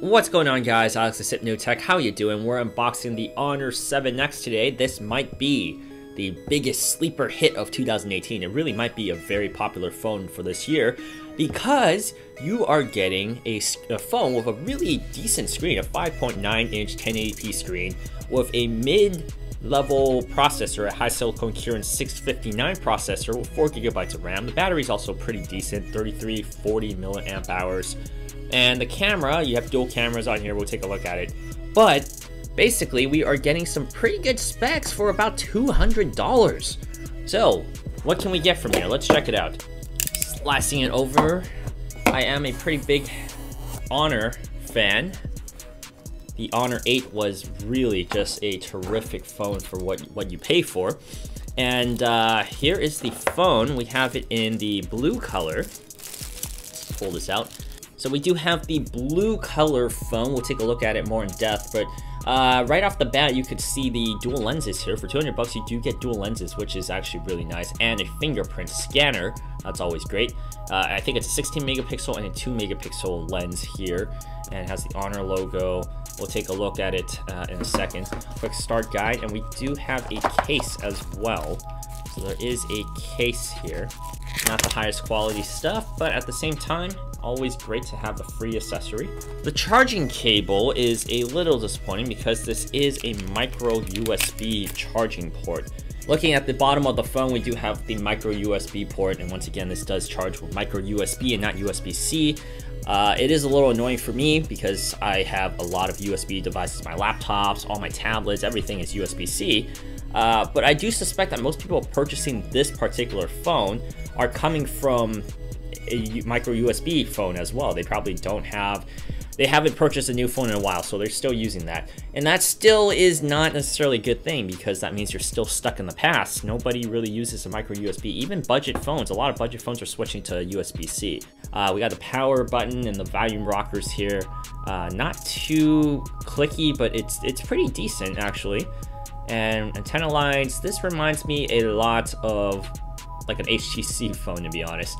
What's going on, guys? Alex the New Tech. How you doing? We're unboxing the Honor 7X today. This might be the biggest sleeper hit of 2018. It really might be a very popular phone for this year because you are getting a phone with a really decent screen, a 5.9-inch 1080p screen with a mid-level processor, a high silicon Kirin 659 processor with 4GB of RAM. The battery is also pretty decent, 3340 milliamp hours. And the camera, you have dual cameras on here, we'll take a look at it. But basically, we are getting some pretty good specs for about $200. So, what can we get from here? Let's check it out. Slicing it over, I am a pretty big Honor fan. The Honor 8 was really just a terrific phone for what you pay for. And here is the phone. We have it in the blue color. Let's pull this out. So we do have the blue color phone. We'll take a look at it more in depth, but right off the bat, you could see the dual lenses here. For 200 bucks, you do get dual lenses, which is actually really nice, and a fingerprint scanner. That's always great. I think it's a 16 megapixel and a 2 megapixel lens here, and it has the Honor logo. We'll take a look at it in a second. Quick start guide, and we do have a case as well. So there is a case here. Not the highest quality stuff, but at the same time, always great to have a free accessory. The charging cable is a little disappointing because this is a micro USB charging port. Looking at the bottom of the phone, we do have the micro USB port, and once again, this does charge with micro USB and not USB-C. It is a little annoying for me because I have a lot of USB devices, my laptops, all my tablets, everything is USB-C. But I do suspect that most people purchasing this particular phone are coming from a micro USB phone as well. They probably they haven't purchased a new phone in a while, so they're still using that. And that still is not necessarily a good thing because that means you're still stuck in the past. Nobody really uses a micro USB. Even budget phones, a lot of budget phones are switching to USB-C. We got the power button and the volume rockers here. Not too clicky, but it's pretty decent actually. And antenna lines, this reminds me a lot of like an HTC phone, to be honest.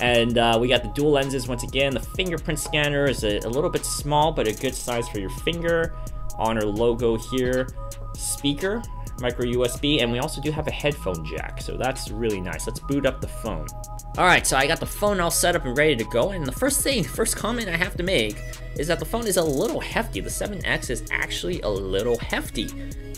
And we got the dual lenses once again. The fingerprint scanner is a little bit small, but a good size for your finger. Honor logo here. Speaker, micro USB, and we also do have a headphone jack, so that's really nice. Let's boot up the phone. Alright, so I got the phone all set up and ready to go, and the first comment I have to make is that the phone is a little hefty. The 7X is actually a little hefty.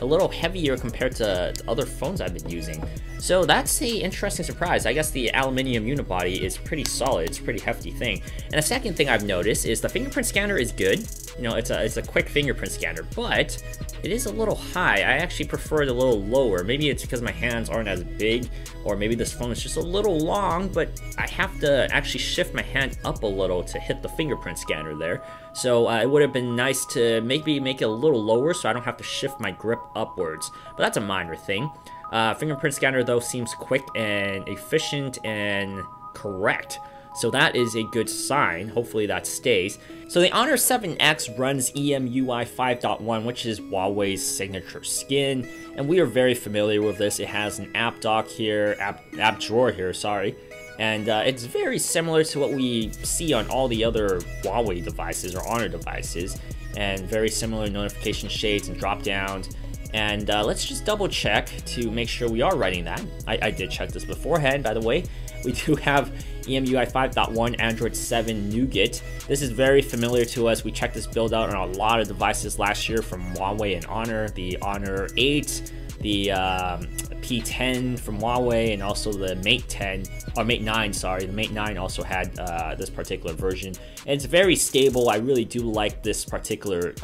A little heavier compared to other phones I've been using. So that's an interesting surprise. I guess the aluminum unibody is pretty solid. It's a pretty hefty thing. And the second thing I've noticed is the fingerprint scanner is good. You know, it's a quick fingerprint scanner, but it is a little high. I actually prefer it a little lower. Maybe it's because my hands aren't as big, or maybe this phone is just a little long, but I have to actually shift my hand up a little to hit the fingerprint scanner there. So it would have been nice to maybe make it a little lower so I don't have to shift my grip upwards. But that's a minor thing. Fingerprint scanner though seems quick and efficient and correct. So that is a good sign. Hopefully that stays. So the Honor 7X runs EMUI 5.1, which is Huawei's signature skin. And we are very familiar with this. It has an app dock here, app drawer here, sorry. And it's very similar to what we see on all the other Huawei devices or Honor devices. And very similar notification shades and drop downs. And let's just double check to make sure we are writing that. I did check this beforehand, by the way. We do have EMUI 5.1 Android 7 Nougat. This is very familiar to us. We checked this build out on a lot of devices last year from Huawei and Honor. The Honor 8, the P10 from Huawei, and also the Mate 10, or Mate 9, sorry. The Mate 9 also had this particular version. And it's very stable. I really do like this particular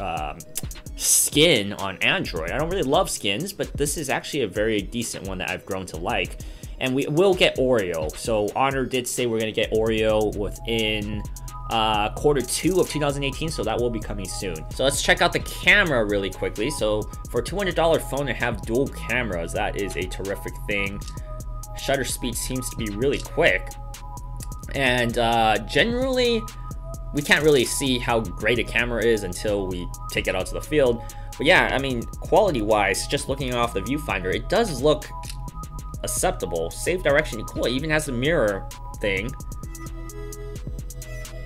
skin on Android. I don't really love skins, but this is actually a very decent one that I've grown to like. And we will get Oreo. So Honor did say we're going to get Oreo within Q2 of 2018, so that will be coming soon. So let's check out the camera really quickly. So for a $200 phone to have dual cameras, that is a terrific thing. Shutter speed seems to be really quick. And generally, we can't really see how great a camera is until we take it out to the field. But yeah, I mean, quality-wise, just looking off the viewfinder, it does look acceptable. Safe direction, cool. It even has a mirror thing.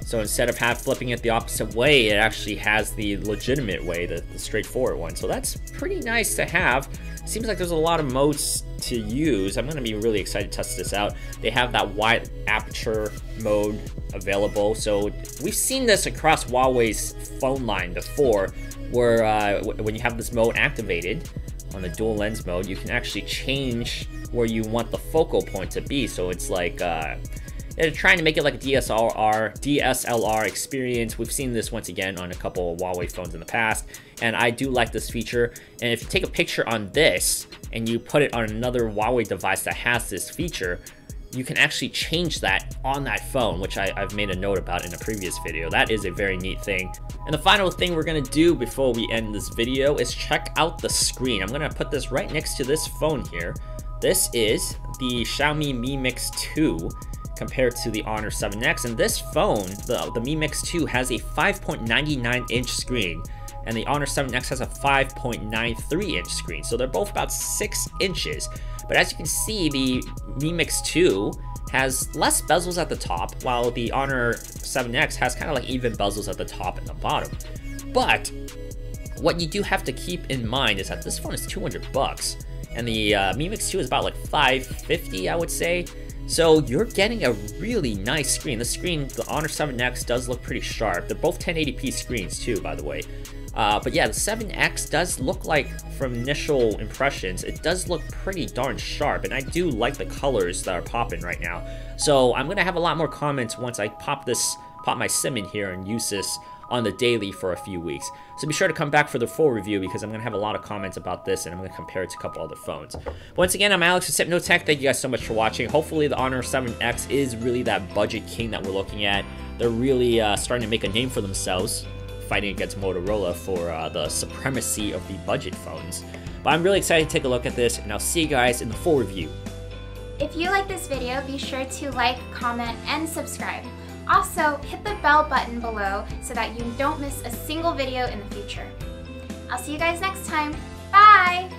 So instead of flipping it the opposite way, it actually has the legitimate way, the straightforward one. So that's pretty nice to have. Seems like there's a lot of modes to use. I'm going to be really excited to test this out. They have that wide aperture mode available. So we've seen this across Huawei's phone line before, where when you have this mode activated on the dual lens mode, you can actually change where you want the focal point to be. So it's like they're trying to make it like a DSLR experience. We've seen this once again on a couple of Huawei phones in the past, and I do like this feature. And if you take a picture on this and you put it on another Huawei device that has this feature, you can actually change that on that phone, which I've made a note about in a previous video. That is a very neat thing. And the final thing we're gonna do before we end this video is check out the screen. I'm gonna put this right next to this phone here. This is the Xiaomi Mi Mix 2 compared to the Honor 7X, and this phone, the Mi Mix 2, has a 5.99-inch screen, and the Honor 7X has a 5.93-inch screen, so they're both about 6 inches. But as you can see, the Mi Mix 2 has less bezels at the top, while the Honor 7X has kind of like even bezels at the top and the bottom. But what you do have to keep in mind is that this phone is $200, and the Mi Mix 2 is about like $550, I would say. So you're getting a really nice screen. The Honor 7X does look pretty sharp. They're both 1080p screens too, by the way. But yeah, the 7X does look like, from initial impressions, it does look pretty darn sharp, and I do like the colors that are popping right now. So I'm gonna have a lot more comments once I pop my SIM in here and use this on the daily for a few weeks. So be sure to come back for the full review, because I'm gonna have a lot of comments about this, and I'm gonna compare it to a couple other phones. Once again, I'm Alex with Hypnotech. Thank you guys so much for watching. Hopefully the Honor 7X is really that budget king that we're looking at. They're really starting to make a name for themselves, fighting against Motorola for the supremacy of the budget phones. But I'm really excited to take a look at this, and I'll see you guys in the full review. If you like this video, be sure to like, comment, and subscribe. Also, hit the bell button below so that you don't miss a single video in the future. I'll see you guys next time. Bye!